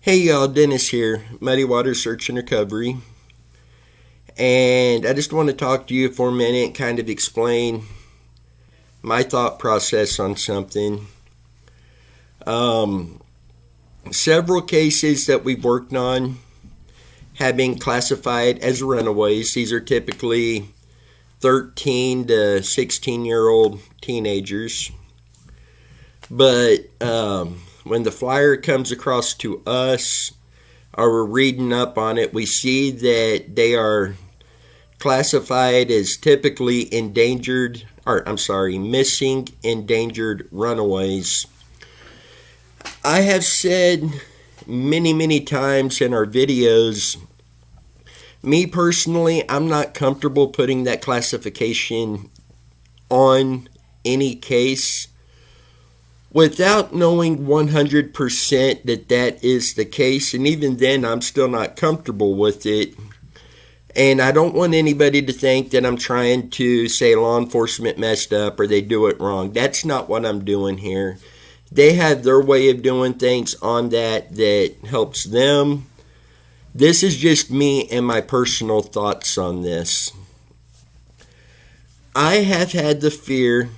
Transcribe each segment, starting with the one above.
Hey y'all, Dennis here, Muddy Water Search and Recovery. And I just want to talk to you for a minute and kind of explain my thought process on something. Several cases that we've worked on have been classified as runaways. These are typically 13 to 16-year-old teenagers. But when the flyer comes across to us, or we're reading up on it, we see that they are classified as typically missing endangered runaways. I have said many times in our videos, me personally, I'm not comfortable putting that classification on any case without knowing 100% that that is the case. And even then, I'm still not comfortable with it. And I don't want anybody to think that I'm trying to say law enforcement messed up or they do it wrong. That's not what I'm doing here. They have their way of doing things on that helps them. This is just me and my personal thoughts on this. I have had the fear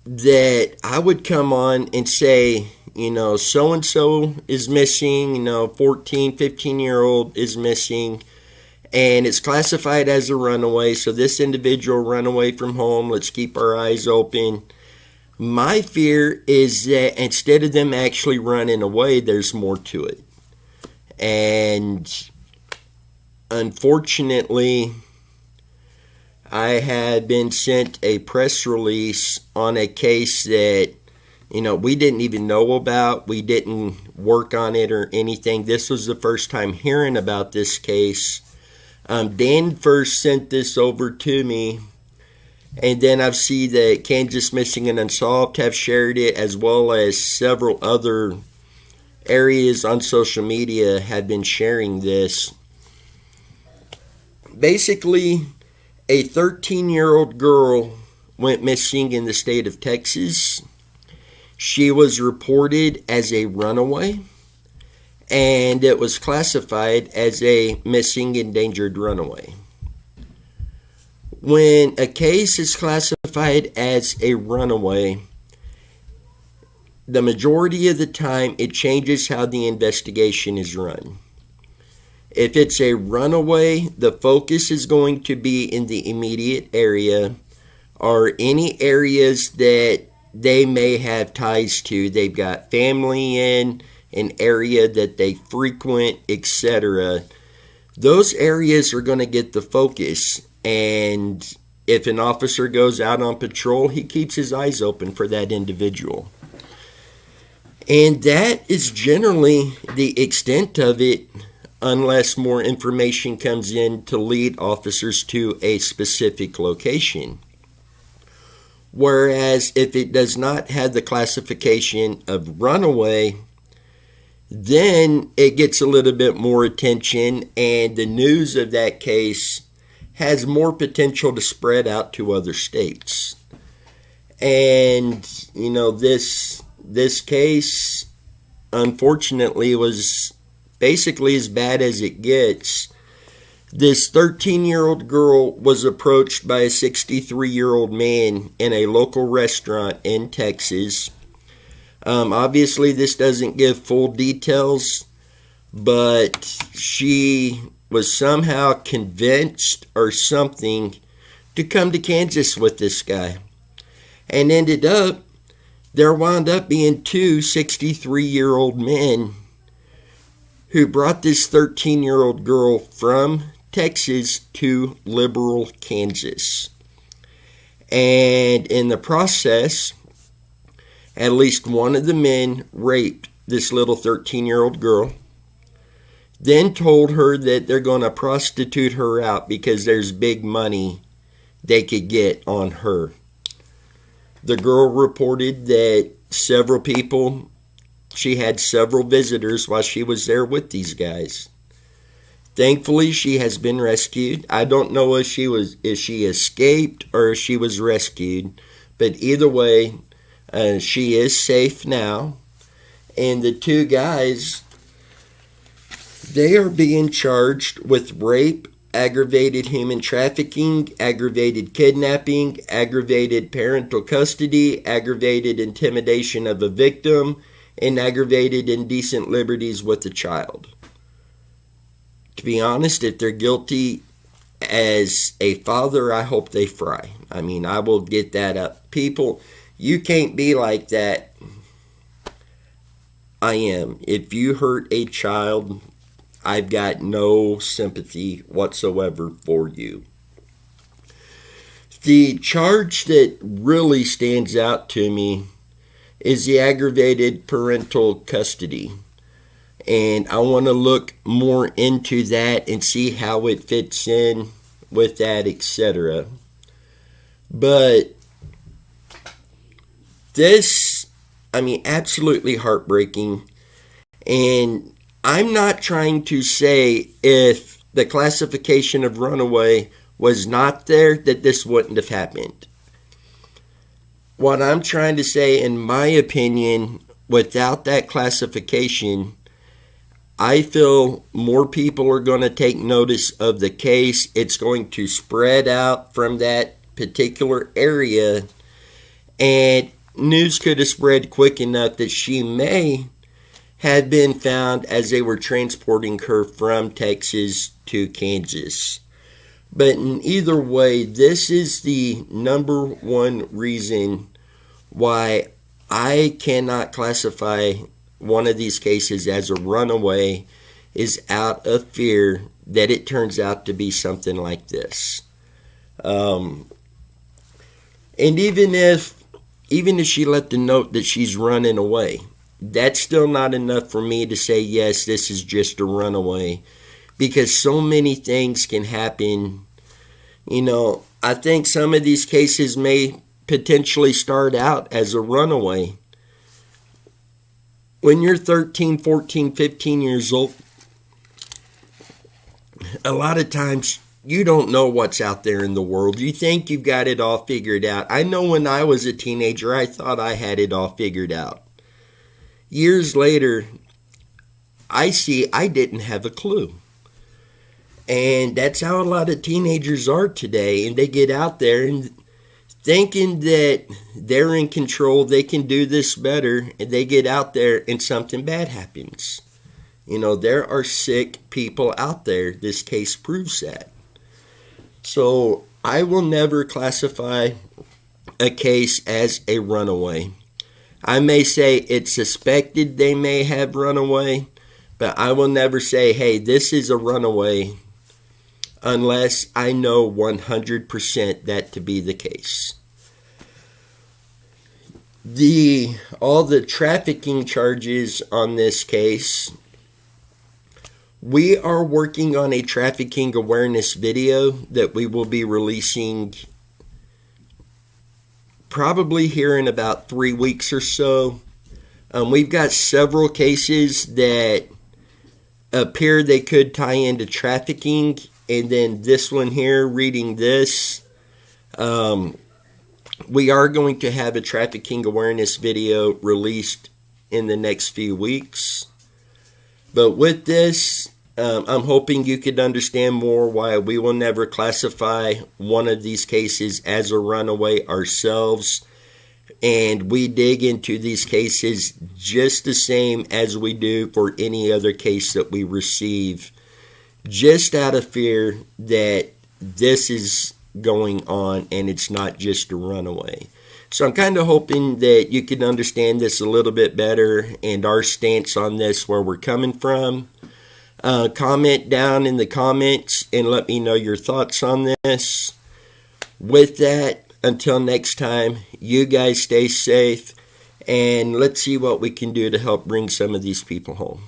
that I would come on and say, so-and-so is missing, 14, 15-year-old is missing, and it's classified as a runaway, so this individual run away from home, let's keep our eyes open. My fear is that instead of them actually running away, there's more to it. And unfortunately, I had been sent a press release on a case that, we didn't even know about. We didn't work on it or anything. This was the first time hearing about this case. Dan first sent this over to me, and then I've seen that Kansas Missing and Unsolved have shared it, as well as several other areas on social media have been sharing this. Basically, a 13-year-old girl went missing in the state of Texas. She was reported as a runaway, and it was classified as a missing endangered runaway. When a case is classified as a runaway, the majority of the time it changes how the investigation is run. If it's a runaway, the focus is going to be in the immediate area or any areas that they may have ties to. They've got family in an area that they frequent, etc. Those areas are going to get the focus. And if an officer goes out on patrol, he keeps his eyes open for that individual. And that is generally the extent of it, unless more information comes in to lead officers to a specific location. Whereas if it does not have the classification of runaway, then it gets a little bit more attention, and the news of that case has more potential to spread out to other states. And, this case, unfortunately, was basically as bad as it gets. This 13-year-old girl was approached by a 63-year-old man in a local restaurant in Texas. Obviously, this doesn't give full details, but she was somehow convinced or something to come to Kansas with this guy. And there wound up being two 63-year-old men who brought this 13-year-old girl from Texas to liberal Kansas. And in the process, at least one of the men raped this little 13-year-old girl, then told her that they're going to prostitute her out because there's big money they could get on her. The girl reported that she had several visitors while she was there with these guys. Thankfully, she has been rescued. I don't know if she escaped or if she was rescued, but either way, she is safe now. And the two guys They are being charged with rape, aggravated human trafficking, aggravated kidnapping, aggravated parental custody, aggravated intimidation of a victim, and aggravated indecent liberties with a child. To be honest, if they're guilty as a father, I hope they fry. I mean, I will get that up. People, you can't be like that. I am. If you hurt a child, I've got no sympathy whatsoever for you. The charge that really stands out to me is the aggravated parental custody. And I want to look more into that and see how it fits in with that, etc. But this, I mean, absolutely heartbreaking. And I'm not trying to say if the classification of runaway was not there, that this wouldn't have happened. What I'm trying to say, in my opinion, without that classification, I feel more people are going to take notice of the case. It's going to spread out from that particular area, and news could have spread quick enough that she may have been found as they were transporting her from Texas to Kansas. But in either way, this is the number one reason why I cannot classify one of these cases as a runaway, is out of fear that it turns out to be something like this. And even if she let the note that she's running away, that's still not enough for me to say, yes, this is just a runaway, because so many things can happen. You know, I think some of these cases may potentially start out as a runaway. When you're 13, 14, 15 years old, a lot of times you don't know what's out there in the world. You think you've got it all figured out. I know when I was a teenager, I thought I had it all figured out. Years later, I see I didn't have a clue. And that's how a lot of teenagers are today. And they get out there and thinking that they're in control, they can do this better, and they get out there and something bad happens. You know, there are sick people out there. This case proves that. So I will never classify a case as a runaway. I may say it's suspected they may have run away, but I will never say, hey, this is a runaway, unless I know 100% that to be the case. All the trafficking charges on this case, we are working on a trafficking awareness video that we will be releasing probably here in about 3 weeks or so. We've got several cases that appear they could tie into trafficking. And then this one here, reading this, we are going to have a trafficking awareness video released in the next few weeks. But with this, I'm hoping you could understand more why we will never classify one of these cases as a runaway ourselves. And we dig into these cases just the same as we do for any other case that we receive, just out of fear that this is going on and it's not just a runaway. So I'm kind of hoping that you can understand this a little bit better and our stance on this, where we're coming from. Comment down in the comments and let me know your thoughts on this. With that, until next time, you guys stay safe, and let's see what we can do to help bring some of these people home.